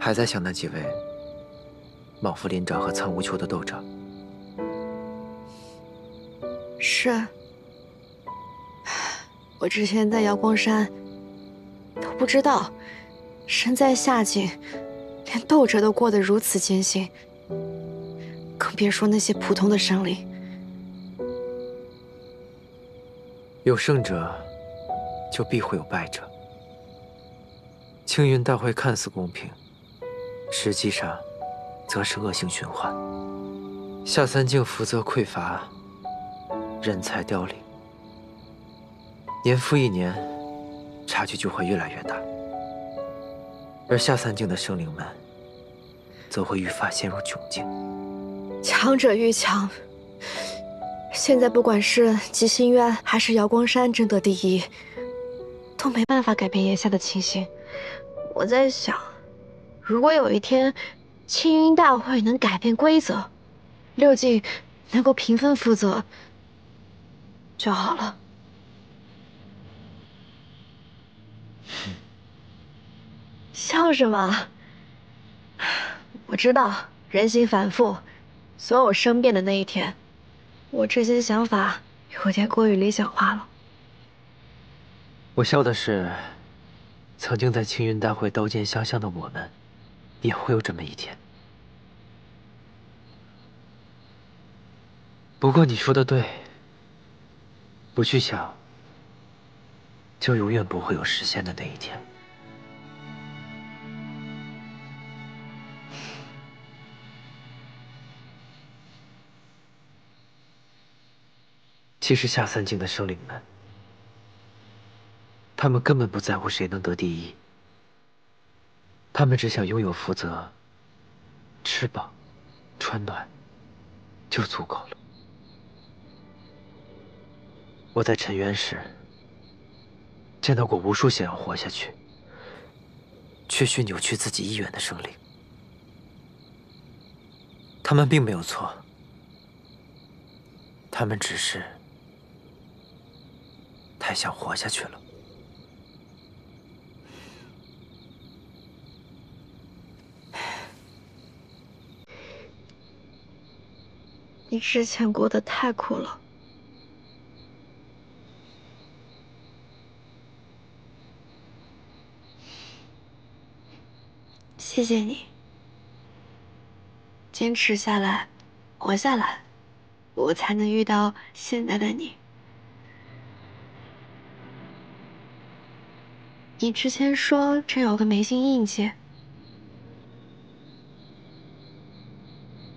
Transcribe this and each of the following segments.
还在想那几位莽夫林长和苍无求的斗者？是。我之前在瑶光山都不知道，身在下境，连斗者都过得如此艰辛，更别说那些普通的生灵。有胜者，就必会有败者。青云大会看似公平，实际上则是恶性循环。下三境福泽匮乏，人才凋零，年复一年，差距就会越来越大。而下三境的生灵们，则会愈发陷入窘境。强者愈强。现在不管是极星渊还是瑶光山争得第一，都没办法改变眼下的情形。我在想，如果有一天青云大会能改变规则，六境能够平分负责就好了。笑什么？我知道人心反复，总有生变的那一天。我这些想法有点过于理想化了。我笑的是，曾经在青云大会刀剑相向的我们，也会有这么一天。不过你说的对，不去想，就永远不会有实现的那一天。其实下三境的生灵们，他们根本不在乎谁能得第一，他们只想拥有福泽、吃饱、穿暖，就足够了。我在沉渊时，见到过无数想要活下去，却需扭曲自己意愿的生灵。他们并没有错，他们只是太想活下去了。你之前过得太苦了。谢谢你，坚持下来，活下来，我才能遇到现在的你。你之前说这有个眉心印记。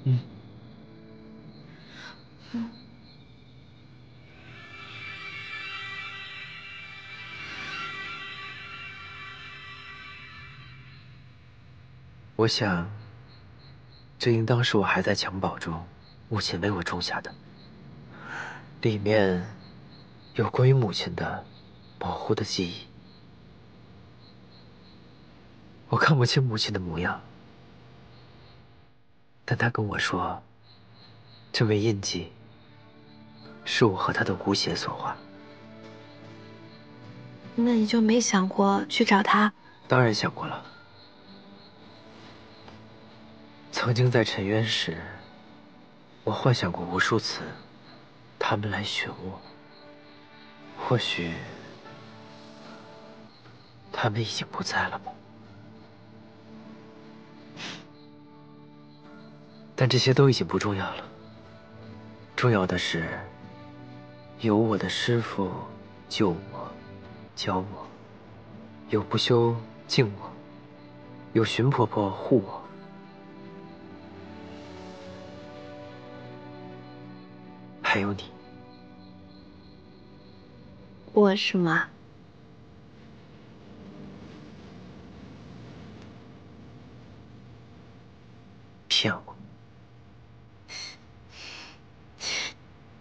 嗯。我想，这应当是我还在襁褓中，母亲为我种下的。里面有关于母亲的模糊的记忆。我看不清母亲的模样，但她跟我说，这枚印记是我和她的骨血所化。那你就没想过去找他？当然想过了。曾经在沉渊时，我幻想过无数次，他们来寻我。或许，他们已经不在了吧。但这些都已经不重要了。重要的是，有我的师父救我、教我，有不休敬我，有荀婆婆护我，还有你。我是吗？骗我！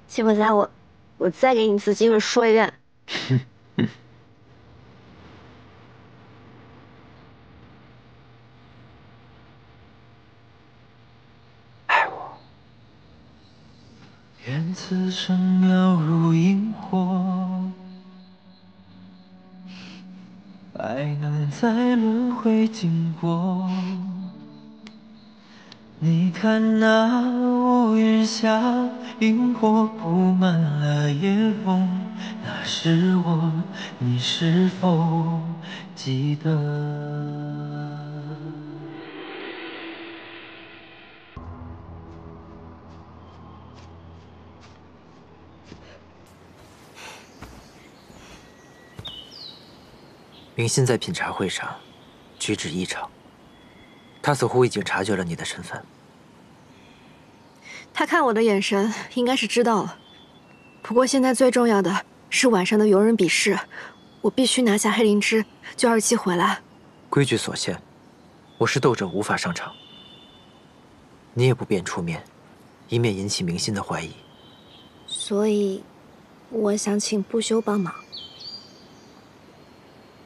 季伯家，我再给你一次机会说一遍。爱我。愿此生渺如萤火，爱能在轮回经过。你看那乌云下，萤火布满了夜风，那是我，你是否记得？明心在品茶会上举止异常，他似乎已经察觉了你的身份。他看我的眼神，应该是知道了。不过现在最重要的是晚上的游人比试，我必须拿下黑灵芝，救二七回来。规矩所限，我是斗者，无法上场。你也不便出面，以免引起明心的怀疑。所以，我想请不休帮忙。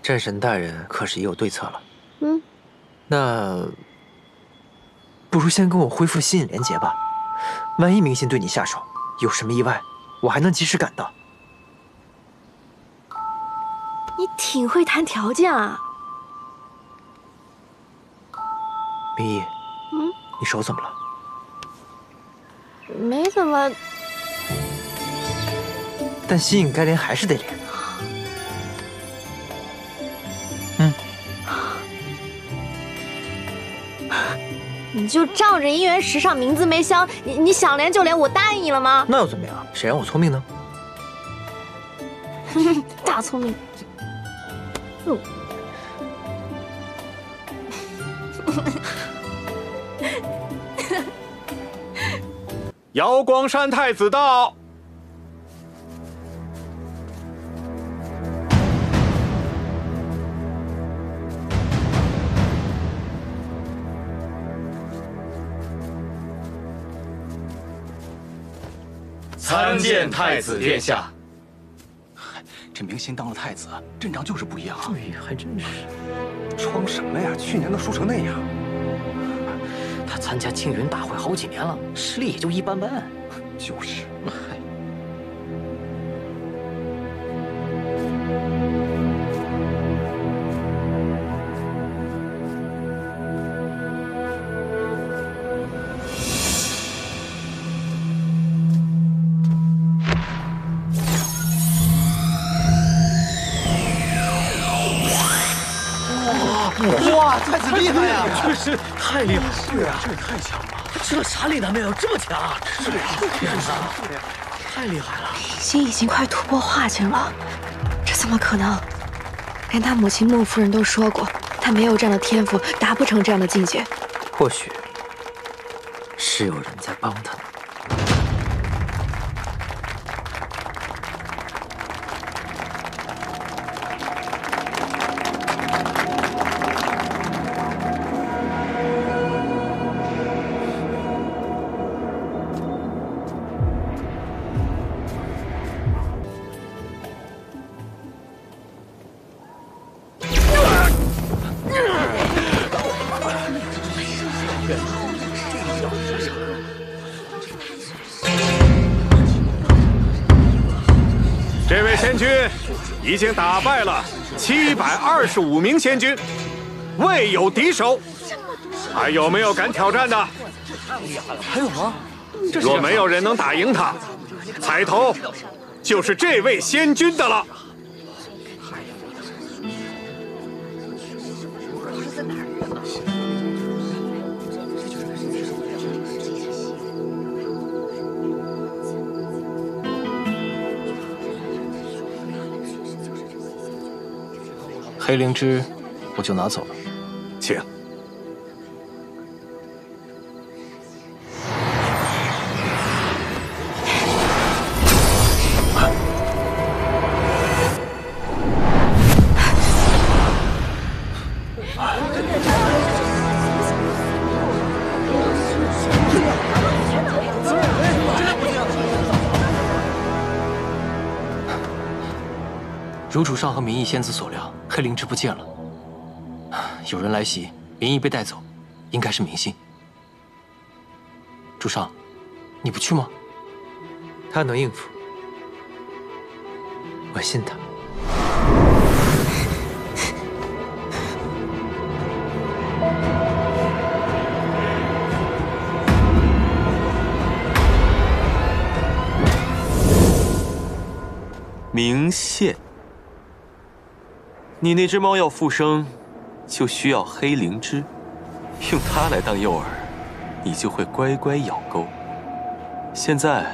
战神大人可是也有对策了。那不如先跟我恢复吸引连结吧。万一明心对你下手，有什么意外，我还能及时赶到。你挺会谈条件啊。明义，你手怎么了？没怎么。但吸引该连还是得连。你就仗着姻缘石上名字没香，你想连就连，我答应你了吗？那又怎么样？谁让我聪明呢？大聪明。瑶光山太子到。参见太子殿下。这明心当了太子，阵仗就是不一样啊！对，还真是。装什么呀？去年都输成那样。他参加青云大会好几年了，实力也就一般般。就是。哇，太子厉害呀！确实太厉害了。对啊，这也太强了。他吃了啥灵丹没有？这么强？是呀，天哪，太厉害了！明心已经快突破化境了，这怎么可能？连他母亲孟夫人都说过，他没有这样的天赋，达不成这样的境界。或许是有人在帮他呢。这位仙君已经打败了725名仙君，未有敌手。还有没有敢挑战的？还有吗？若没有人能打赢他，彩头就是这位仙君的了。黑灵芝，我就拿走了。请。如主上和明义仙子所料，黑灵芝不见了。有人来袭，明义被带走，应该是明心。主上，你不去吗？他能应付，我信他。明线。你那只猫要复生，就需要黑灵芝，用它来当诱饵，你就会乖乖咬钩。现在，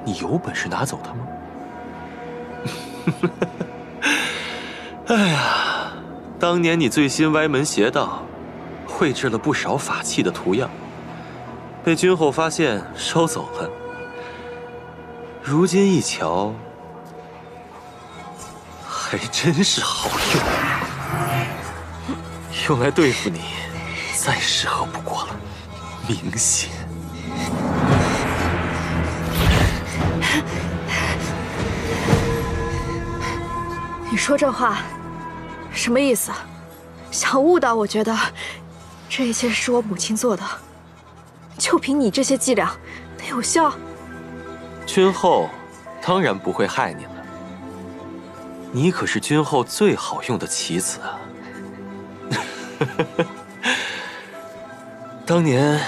你有本事拿走它吗？哎呀，当年你最心歪门邪道，绘制了不少法器的图样，被君后发现收走了。如今一瞧，还真是好用，用来对付你，再适合不过了。明显。你说这话什么意思？想误导我觉得这一切是我母亲做的，就凭你这些伎俩能有效？君后当然不会害你了，你可是君后最好用的棋子啊！当年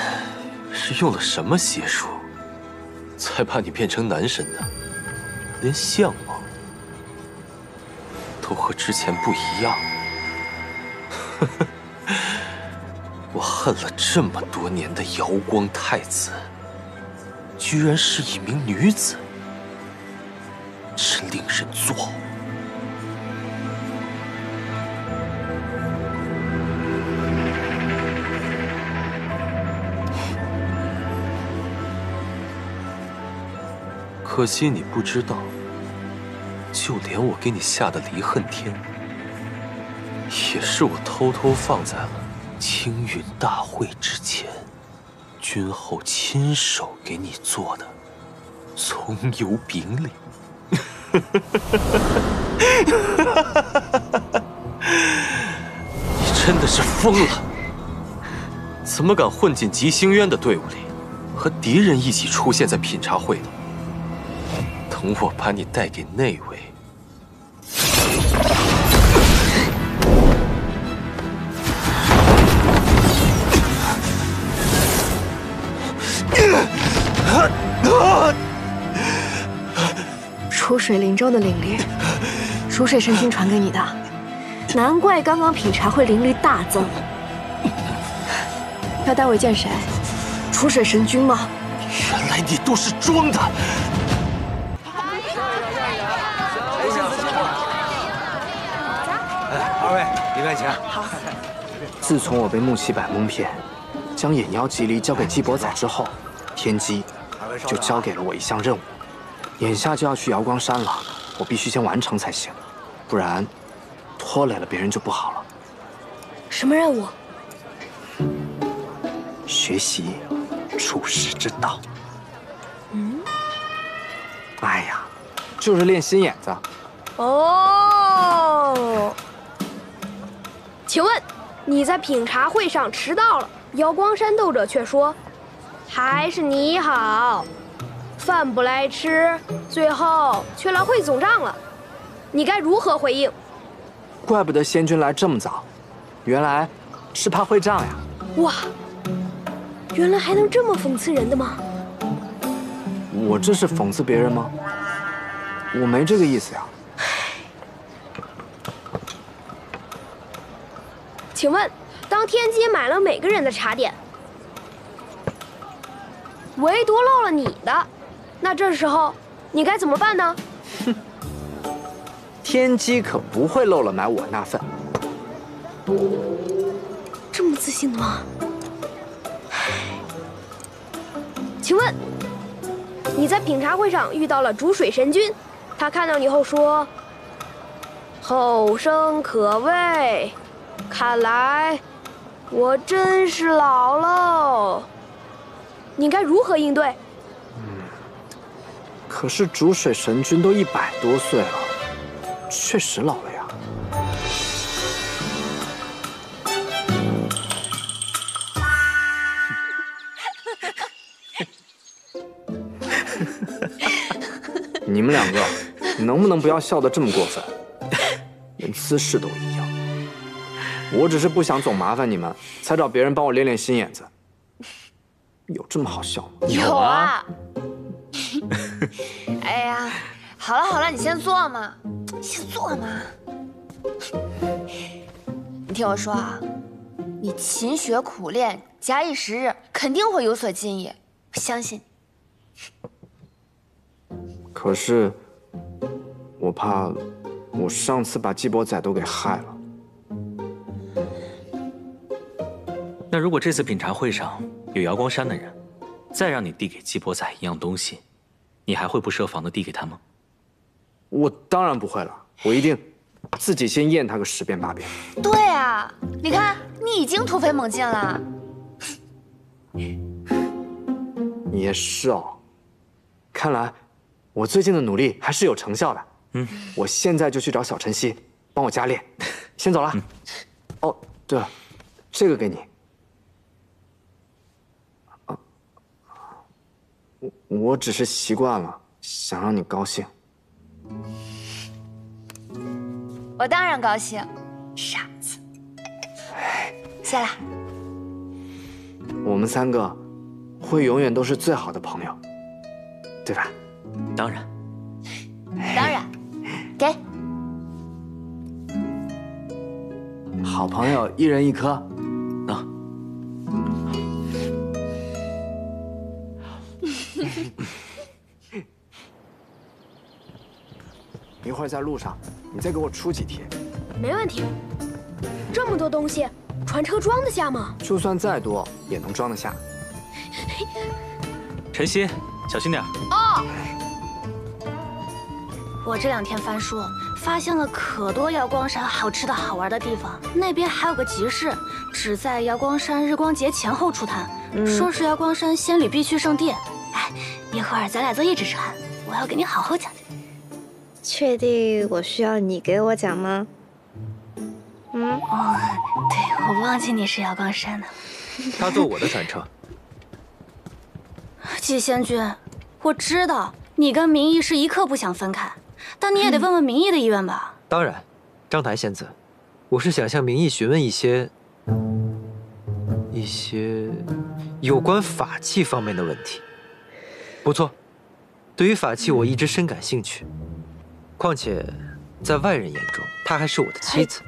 是用了什么邪术，才把你变成男神的？连相貌都和之前不一样。我恨了这么多年的瑶光太子，居然是一名女子，真令人作呕。可惜你不知道，就连我给你下的离恨天，也是我偷偷放在了青云大会之前，君后亲手给你做的葱油饼里。你真的是疯了！怎么敢混进吉星渊的队伍里，和敌人一起出现在品茶会里？等我把你带给那位，楚水灵州的灵力，楚水神君传给你的，难怪刚刚品茶会灵力大增。要带我见谁？楚水神君吗？原来你都是装的！二位里面请。好。自从我被穆七百蒙骗，将眼妖吉离交给纪伯早之后，天机就交给了我一项任务。眼下就要去瑶光山了，我必须先完成才行，不然拖累了别人就不好了。什么任务？学习处世之道。哎呀，就是练心眼子。哦，请问你在品茶会上迟到了，瑶光山斗者却说还是你好，饭不来吃，最后却来汇总账了，你该如何回应？怪不得仙君来这么早，原来是怕会账呀。哇，原来还能这么讽刺人的吗？我这是讽刺别人吗？我没这个意思呀。请问，当天机买了每个人的茶点，唯独漏了你的，那这时候你该怎么办呢？哼，天机可不会漏了买我那份。这么自信的吗？请问，你在品茶会上遇到了逐水神君，他看到你后说：“后生可畏。”看来我真是老喽，你该如何应对？可是逐水神君都100多岁了，确实老了呀。你们两个能不能不要笑得这么过分？连姿势都一样。我只是不想总麻烦你们，才找别人帮我练练心眼子。有这么好笑吗？有啊。哎呀，好了好了，你先坐嘛，先坐嘛。你听我说啊，你勤学苦练，假以时日，肯定会有所进益，我相信你。可是，我怕我上次把鸡脖仔都给害了。那如果这次品茶会上有瑶光山的人，再让你递给鸡脖仔一样东西，你还会不设防的递给他吗？我当然不会了，我一定自己先验他个10遍8遍。对啊，你看你已经突飞猛进了。也是哦，看来我最近的努力还是有成效的。我现在就去找小晨曦，帮我加练。先走了。哦，对了，这个给你。我只是习惯了，想让你高兴。我当然高兴，傻子。谢了。我们3个会永远都是最好的朋友，对吧？当然。当然。给。好朋友1人1颗。啊。一会儿在路上，你再给我出几题。没问题。这么多东西，船车装得下吗？就算再多，也能装得下。晨曦，小心点。哦。我这2天翻书，发现了可多瑶光山好吃的好玩的地方。那边还有个集市，只在瑶光山日光节前后出摊，说是瑶光山仙女必去圣地。哎，一会儿咱俩坐一只船，我要给你好好讲讲。确定我需要你给我讲吗？哦，对，我忘记你是瑶光山的。他坐我的船车。季仙君，我知道你跟明义是一刻不想分开，但你也得问问明义的意愿吧。当然，章台仙子，我是想向明义询问一些有关法器方面的问题。不错，对于法器我一直深感兴趣。况且，在外人眼中，她还是我的妻子，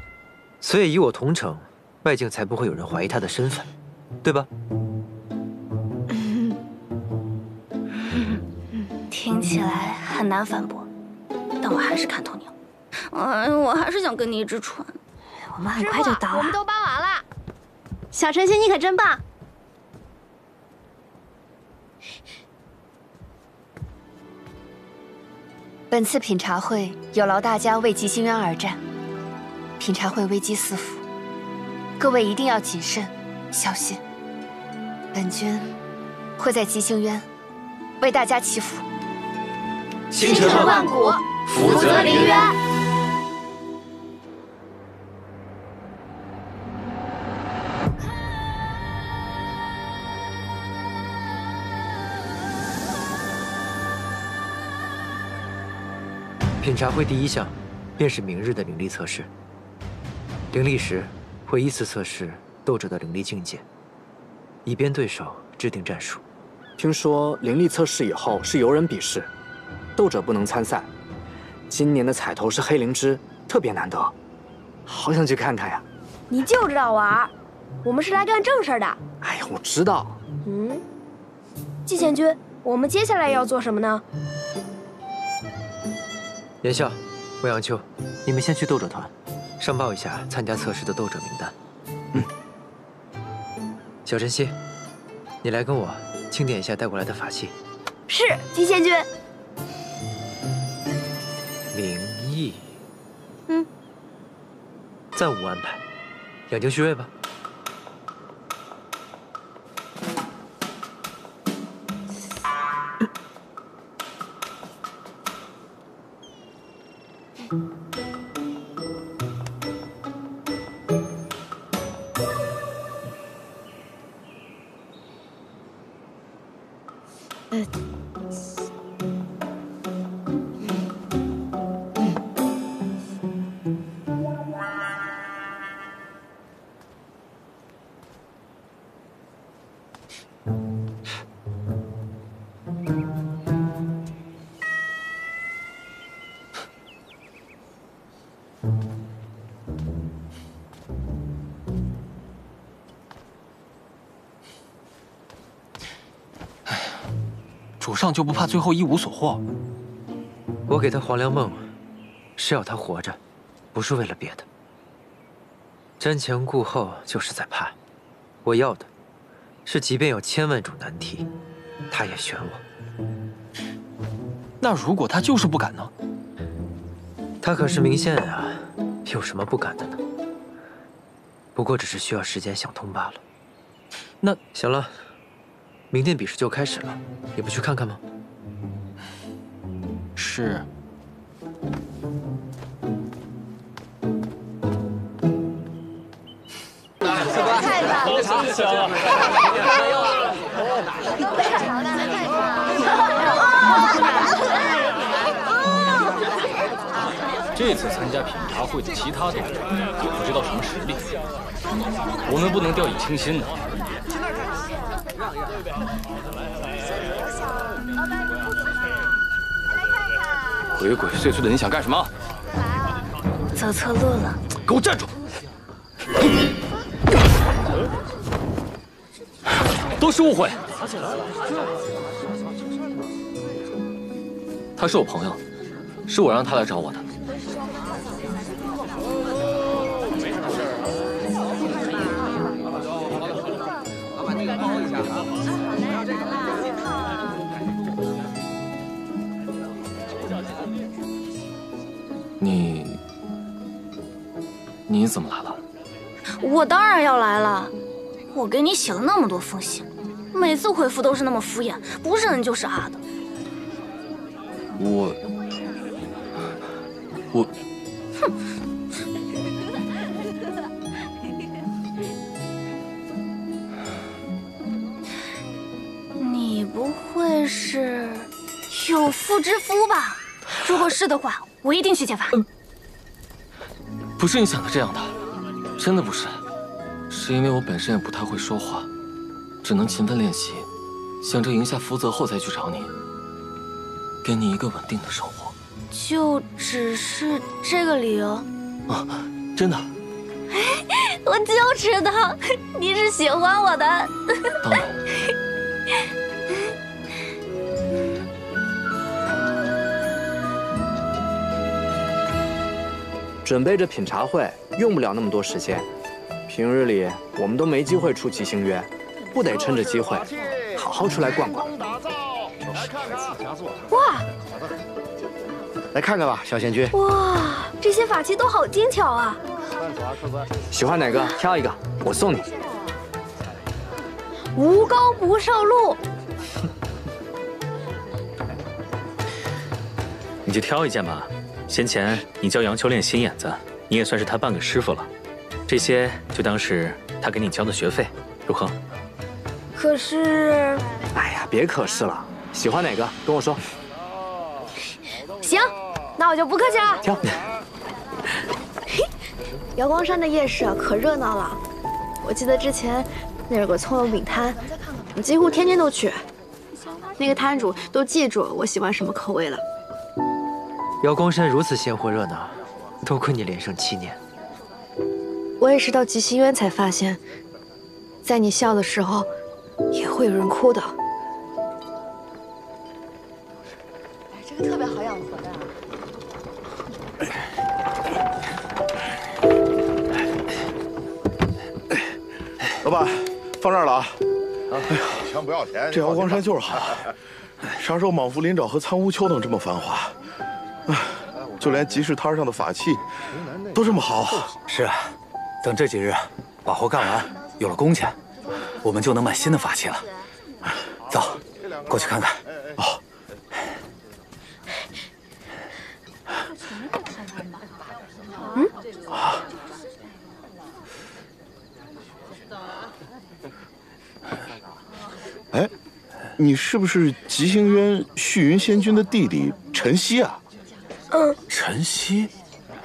所以与我同城，外境才不会有人怀疑她的身份，对吧？听起来很难反驳，但我还是看透你了。我还是想跟你一只船。我们很快就到了。我们都搬完了。小晨曦，你可真棒！本次品茶会有劳大家为吉星渊而战，品茶会危机四伏，各位一定要谨慎小心。本君会在吉星渊为大家祈福。星辰万古，福泽临渊。品茶会第1项，便是明日的灵力测试。灵力时会依次测试斗者的灵力境界，以便对手制定战术。听说灵力测试以后是由人比试，斗者不能参赛。今年的彩头是黑灵芝，特别难得，好想去看看呀！你就知道玩，我们是来干正事的。哎呀，我知道。季贤君，我们接下来要做什么呢？言笑、欧阳秋，你们先去斗者团，上报一下参加测试的斗者名单。小晨曦，你来跟我清点一下带过来的法器。是，季贤君。灵异。暂无安排，养精蓄锐吧。主上就不怕最后一无所获？我给他黄粱梦，是要他活着，不是为了别的。瞻前顾后就是在怕，我要的，是即便有千万种难题，他也选我。那如果他就是不敢呢？他可是明宪啊，有什么不敢的呢？不过只是需要时间想通罢了。那行了。 明天比试就开始了，你不去看看吗？是。太棒了！这次参加品茶会的其他队员也不知道什么实力，我们不能掉以轻心呢。 鬼鬼祟祟的，你想干什么？走错路了！给我站住！都是误会。他是我朋友，是我让他来找我的。 你怎么来了？我当然要来了。我给你写了那么多封信，每次回复都是那么敷衍，不是嗯就是啊的。我，哼。你不会是有妇之夫吧？如果是的话，我一定去揭发。不是你想的这样的，真的不是，是因为我本身也不太会说话，只能勤奋练习，想着赢下福泽后再去找你，给你一个稳定的生活。就只是这个理由？啊，真的。我就知道你是喜欢我的。当然。准备着品茶会用不了那么多时间，平日里我们都没机会出吉星约，不得趁着机会好好出来逛逛。哇！来看看吧，小贤君。哇，这些法器都好精巧啊！喜欢哪个挑一个，我送你。无膏不受禄。你就挑一件吧。先前你教杨秋练心眼子，你也算是他半个师傅了。这些就当是他给你交的学费，如何？可是……哎呀，别可是了，喜欢哪个跟我说。行，那我就不客气了。挑。瑶光山的夜市啊，可热闹了。我记得之前那有个葱油饼摊，我几乎天天都去。那个摊主都记住我喜欢什么口味了。瑶光山如此鲜活热闹，多亏你连胜7年。我也是到极心渊才发现，在你笑的时候，也会有人哭的。这个特别好养活的。老板，放这儿了啊！哎呀，钱不要钱，这瑶光山就是好，啥时候莽夫林沼和苍乌丘能这么繁华？就连集市摊上的法器都这么好。是啊，等这几日把活干完，有了工钱，我们就能买新的法器了。走，过去看看。哦。哎，你是不是吉星渊续云仙君的弟弟陈曦啊？陈曦，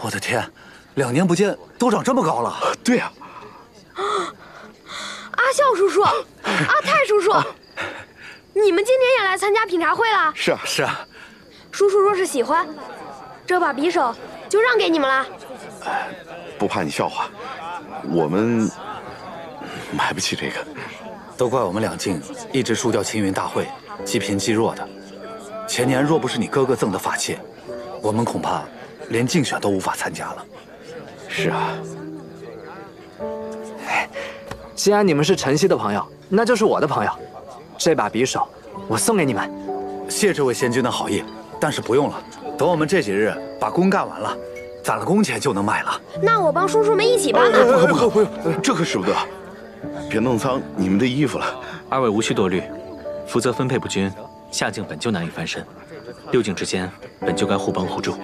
我的天，2年不见都长这么高了。对呀。阿笑叔叔，阿泰叔叔，你们今年也来参加品茶会了？是啊，是啊。叔叔若是喜欢，这把匕首就让给你们了。不怕你笑话，我们买不起这个。都怪我们两境一直输掉青云大会，积贫积弱的。前年若不是你哥哥赠的法器，我们恐怕连竞选都无法参加了。是啊。既然你们是晨曦的朋友，那就是我的朋友。这把匕首我送给你们。谢这位贤君的好意，但是不用了。等我们这几日把工干完了，攒了工钱就能卖了。那我帮叔叔们一起搬吧。不用，这可使不得。别弄脏你们的衣服了。二位无需多虑，福泽分配不均，下境本就难以翻身，六境之间本就该互帮互助。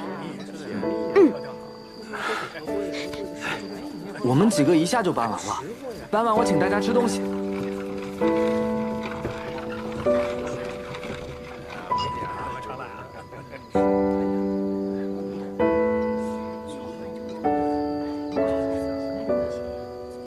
我们几个一下就搬完了，搬完我请大家吃东西。